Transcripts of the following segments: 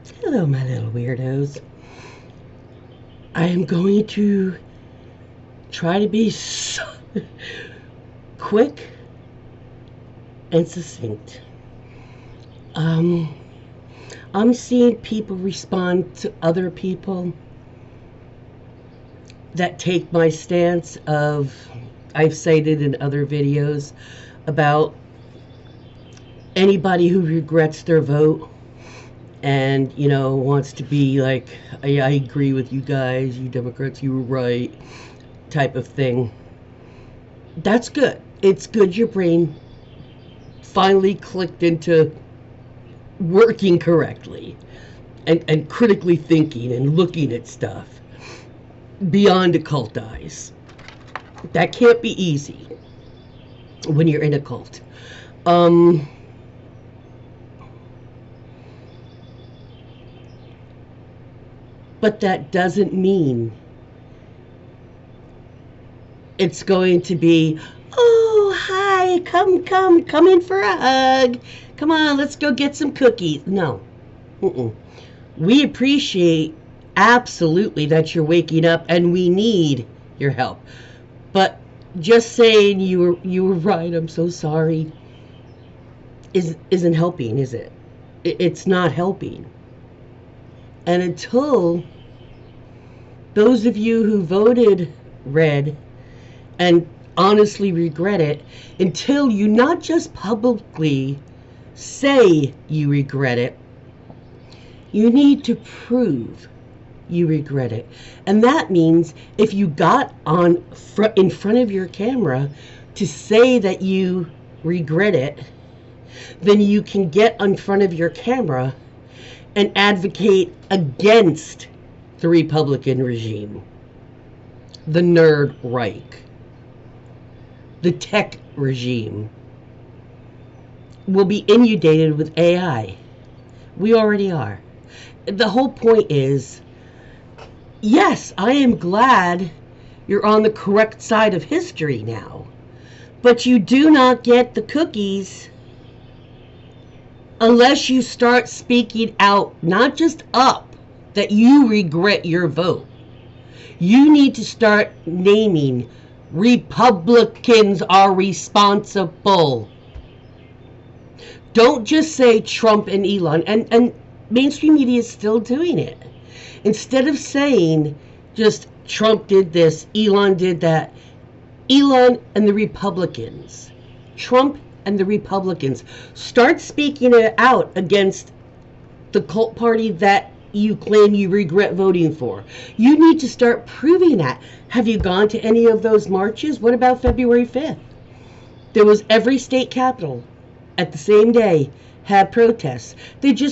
Hello, my little weirdos. I am going to try to be so quick and succinct. Um, I'm seeing people respond to other people that take my stance of, I've cited in other videos about anybody who regrets their vote and wants to be like, I agree with you guys, you Democrats, you were right, type of thing. That's good. It's good your brain finally clicked into working correctly and critically thinking and looking at stuff beyond occult eyes. That can't be easy when you're in a cult. But that doesn't mean it's going to be, oh, hi, come in for a hug. Come on, let's go get some cookies. No. Mm-mm. We appreciate absolutely that you're waking up and we need your help. But just saying you were right, I'm so sorry, isn't helping, is it? It's not helping. And until those of you who voted red and honestly regret it, until you not just publicly say you regret it, you need to prove you regret it. And that means if you got in front of your camera to say that you regret it, then you can get in front of your camera and advocate against the Republican regime, the Nerd Reich, the tech regime. Will be inundated with AI. We already are. The whole point is, yes, I am glad you're on the correct side of history now, but you do not get the cookies unless you start speaking out, not just up, that you regret your vote. You need to start naming Republicans are responsible. Don't just say Trump and Elon, and mainstream media is still doing it. Instead of saying just Trump did this, Elon did that, Elon and the Republicans, Trump and the Republicans, start speaking it out against the cult party that you claim you regret voting for. You need to start proving that. Have you gone to any of those marches? What about February 5th? There was every state capital at the same day had protests.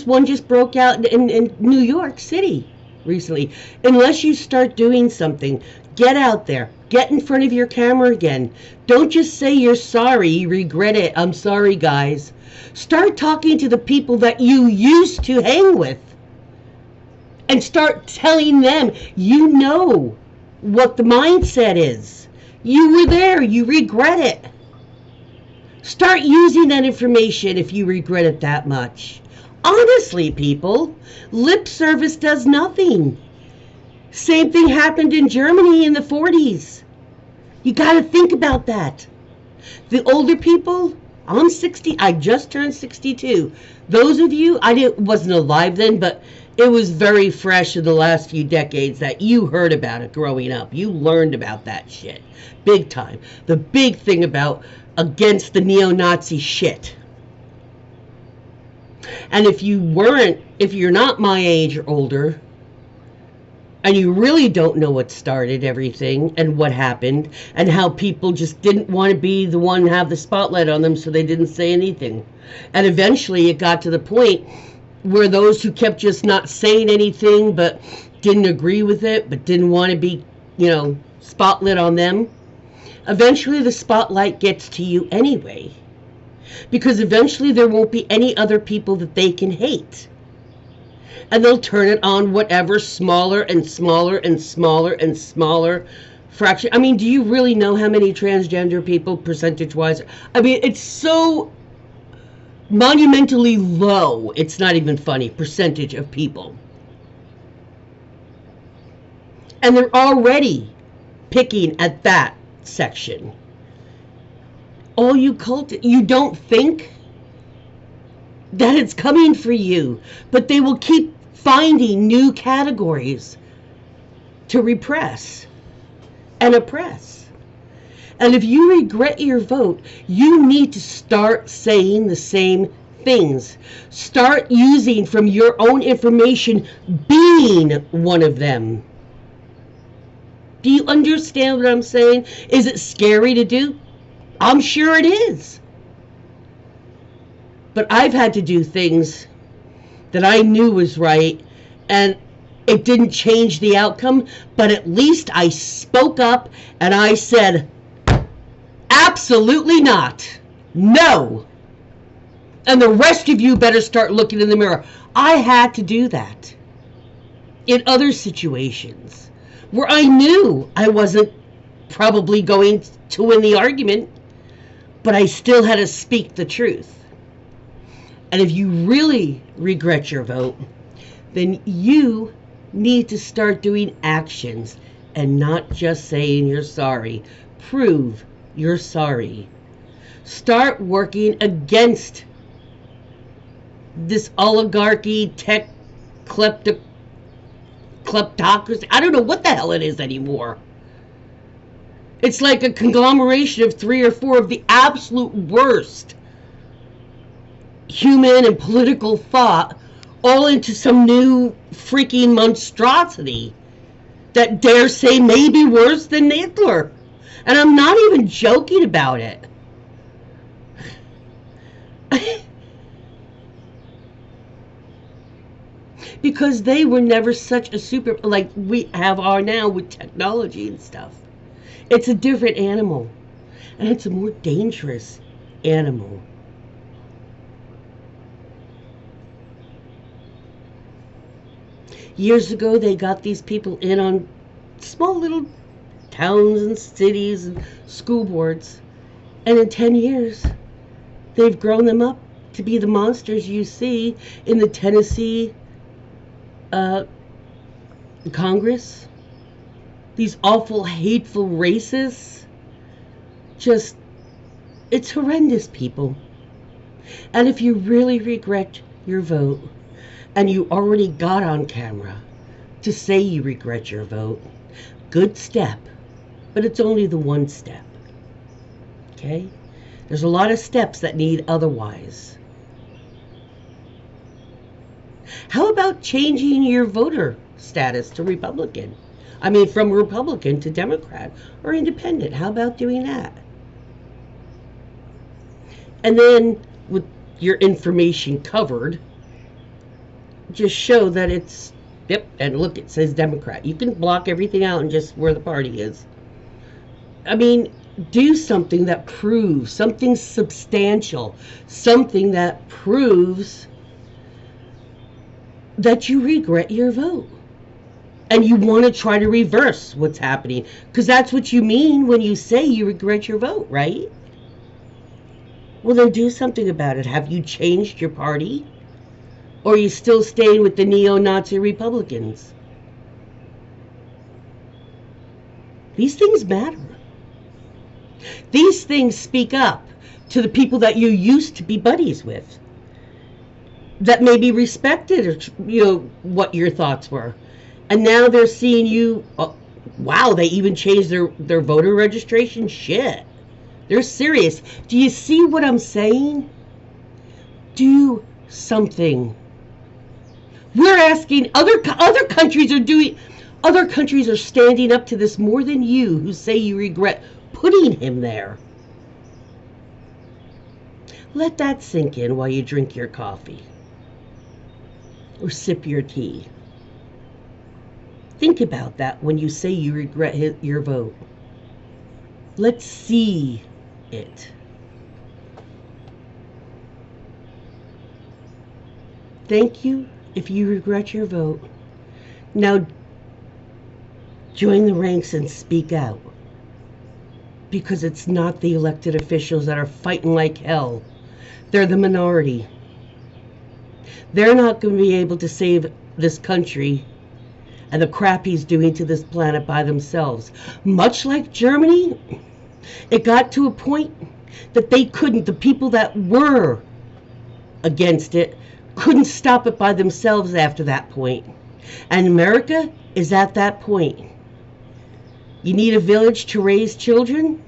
One just broke out in New York City recently. Unless you start doing something, get out there, get in front of your camera again. Don't just say you're sorry, you regret it, I'm sorry guys. Start talking to the people that you used to hang with and start telling them you know what the mindset is. You were there, you regret it. Start using that information if you regret it that much. Honestly, people, lip service does nothing. Same thing happened in Germany in the 40s. You got to think about that. The older people, I'm 60, I just turned 62. Those of you, wasn't alive then, but it was very fresh in the last few decades that you heard about it growing up. You learned about that shit. Big time. The big thing about against the neo-Nazi shit. And if you're not my age or older, and you really don't know what started everything and what happened and how people just didn't want to be the one to have the spotlight on them, so they didn't say anything. And eventually it got to the point where those who kept just not saying anything but didn't agree with it, but didn't want to be, spotlit on them, eventually the spotlight gets to you anyway. Because eventually there won't be any other people that they can hate. And they'll turn it on whatever smaller and smaller and smaller and smaller fraction. I mean, do you really know how many transgender people percentage-wise? I mean, it's so monumentally low, it's not even funny, percentage of people. And they're already picking at that section. All you you don't think that it's coming for you, but they will keep finding new categories to repress and oppress. And if you regret your vote, you need to start saying the same things. Start using from your own information, being one of them. Do you understand what I'm saying? Is it scary to do? I'm sure it is. But I've had to do things that I knew was right, and it didn't change the outcome, but at least I spoke up and I said, absolutely not. No. And the rest of you better start looking in the mirror. I had to do that in other situations where I knew I wasn't probably going to win the argument, but I still had to speak the truth. And if you really regret your vote, then you need to start doing actions and not just saying you're sorry. Prove you're sorry. Start working against this oligarchy, tech, kleptocracy. I don't know what the hell it is anymore. It's like a conglomeration of 3 or 4 of the absolute worst human and political thought, all into some new freaking monstrosity that dare say may be worse than Hitler. And I'm not even joking about it. Because they were never such a super, like we are now with technology and stuff. It's a different animal. And it's a more dangerous animal. Years ago, they got these people in on small little towns and cities and school boards. And in 10 years, they've grown them up to be the monsters you see in the Tennessee Congress. These awful, hateful racists. Just, it's horrendous, people. And if you really regret your vote, and you already got on camera to say you regret your vote, good step, but it's only the one step. Okay? There's a lot of steps that need otherwise. How about changing your voter status to Republican? I mean, from Republican to Democrat or Independent. How about doing that? And then, with your information covered, just show that it's, yep, and look, it says Democrat. You can block everything out and just where the party is. I mean, do something that proves, something substantial, something that proves that you regret your vote. And you want to try to reverse what's happening. Because that's what you mean when you say you regret your vote, right? Well, then do something about it. Have you changed your party? Or are you still staying with the neo-Nazi Republicans? These things matter. These things speak up to the people that you used to be buddies with, that maybe respected, or, what your thoughts were. And now they're seeing you, wow, they even changed their voter registration? Shit. They're serious. Do you see what I'm saying? Do something. We're asking, other countries are doing, other countries are standing up to this more than you, who say you regret putting him there. Let that sink in while you drink your coffee or sip your tea. Think about that when you say you regret your vote. Let's see it. Thank you if you regret your vote. Now, join the ranks and speak out. Because it's not the elected officials that are fighting like hell They're the minority. They're not going to be able to save this country and the crap he's doing to this planet by themselves. Much like Germany, it got to a point that they couldn't, the people that were against it, couldn't stop it by themselves after that point. And America is at that point. You need a village to raise children.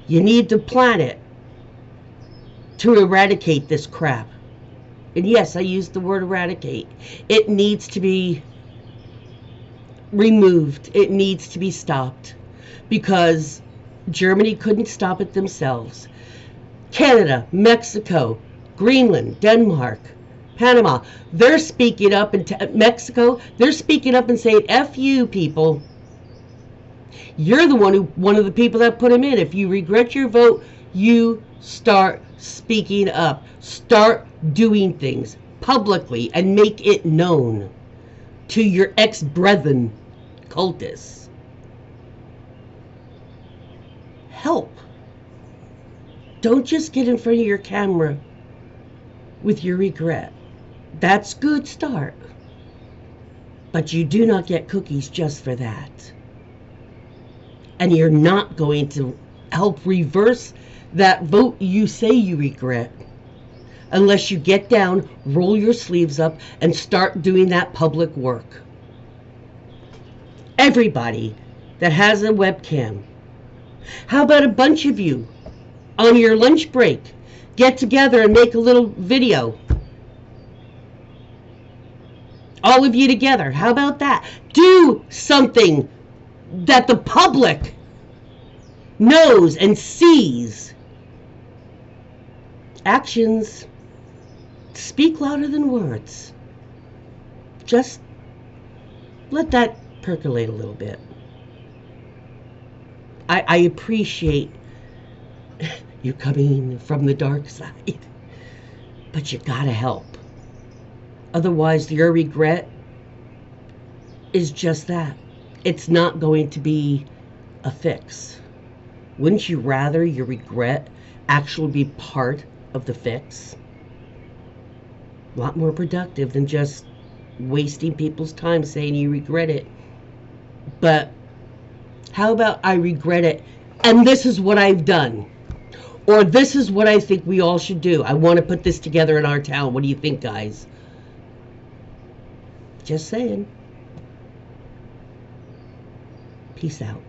You need the planet to eradicate this crap. And yes, I use the word eradicate. It needs to be removed. It needs to be stopped. Because Germany couldn't stop it themselves. Canada, Mexico, Greenland, Denmark, Panama, they're speaking up. In Mexico, they're speaking up and saying, F you, people. You're the one of the people that put him in. If you regret your vote, you start speaking up. Start doing things publicly and make it known to your ex-brethren, cultists. Help. Don't just get in front of your camera with your regret. That's a good start. But you do not get cookies just for that. And you're not going to help reverse that vote you say you regret unless you get down, roll your sleeves up, and start doing that public work. Everybody that has a webcam. How about a bunch of you on your lunch break get together and make a little video? All of you together. How about that? Do something that the public knows and sees. Actions speak louder than words. Just let that percolate a little bit. I appreciate you coming from the dark side, but you gotta help. Otherwise, your regret is just that. It's not going to be a fix. Wouldn't you rather your regret actually be part of the fix? A lot more productive than just wasting people's time saying you regret it. But how about I regret it and this is what I've done? Or this is what I think we all should do. I want to put this together in our town. What do you think, guys? Just saying. Peace out.